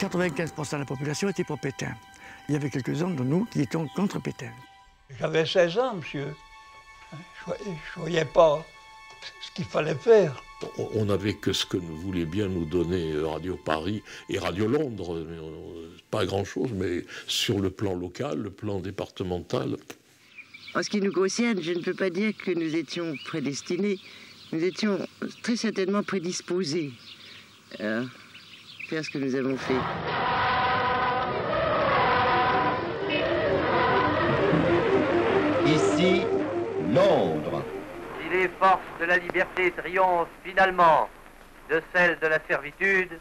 95% de la population était pour Pétain. Il y avait quelques-uns de nous qui étaient contre Pétain. J'avais 16 ans, monsieur. Je ne voyais pas ce qu'il fallait faire. On n'avait que ce que nous voulait bien nous donner Radio Paris et Radio Londres. Pas grand-chose, mais sur le plan local, le plan départemental. En ce qui nous concerne, je ne peux pas dire que nous étions prédestinés. Nous étions très certainement prédisposés à faire ce que nous avons fait. Ici, Londres. Si les forces de la liberté triomphent finalement de celles de la servitude,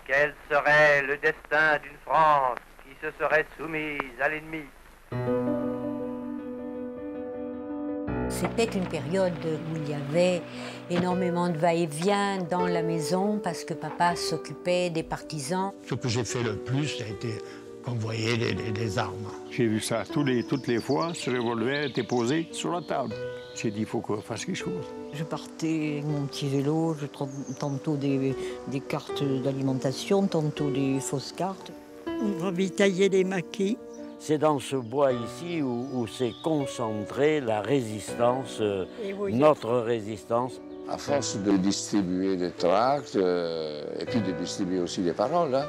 quel serait le destin d'une France qui se serait soumise à l'ennemi? C'était une période où il y avait énormément de va-et-vient dans la maison parce que papa s'occupait des partisans. Ce que j'ai fait le plus, ça a été convoyer des armes. J'ai vu ça toutes les fois, ce revolver était posé sur la table. J'ai dit, il faut qu'on fasse quelque chose. Je partais avec mon petit vélo, je trouve tantôt des cartes d'alimentation, tantôt des fausses cartes. On ravitaillait les maquis. C'est dans ce bois ici où s'est concentrée la résistance, notre résistance. À force de distribuer des tracts et puis de distribuer aussi des paroles, hein,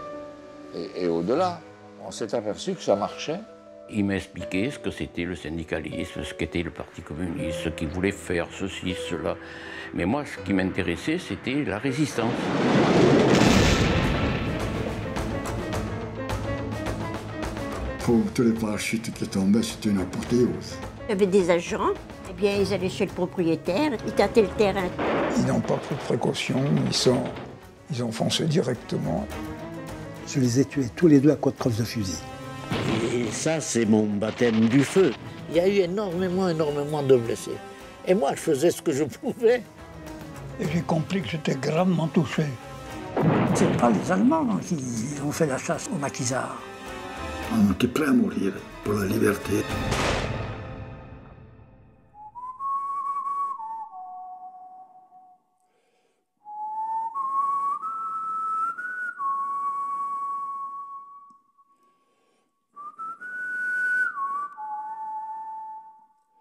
et au-delà, on s'est aperçu que ça marchait. Il m'a expliqué ce que c'était le syndicalisme, ce qu'était le Parti communiste, ce qu'il voulait faire, ceci, cela. Mais moi, ce qui m'intéressait, c'était la résistance. Pour tous les parachutes qui tombaient, c'était une apothéose. Il y avait des agents, eh bien, ils allaient chez le propriétaire, ils tâtaient le terrain. Ils n'ont pas pris de précaution, ils ont foncé directement. Je les ai tués tous les deux à coups de crosse de fusil. Et ça, c'est mon baptême du feu. Il y a eu énormément de blessés. Et moi, je faisais ce que je pouvais. Et j'ai compris que j'étais gravement touché. C'est pas les Allemands qui ont fait la chasse aux maquisards. On était prêts à mourir pour la liberté.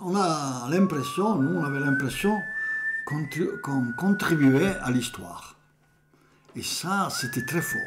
On a l'impression, nous on avait l'impression qu'on contribuait à l'histoire. Et ça, c'était très fort.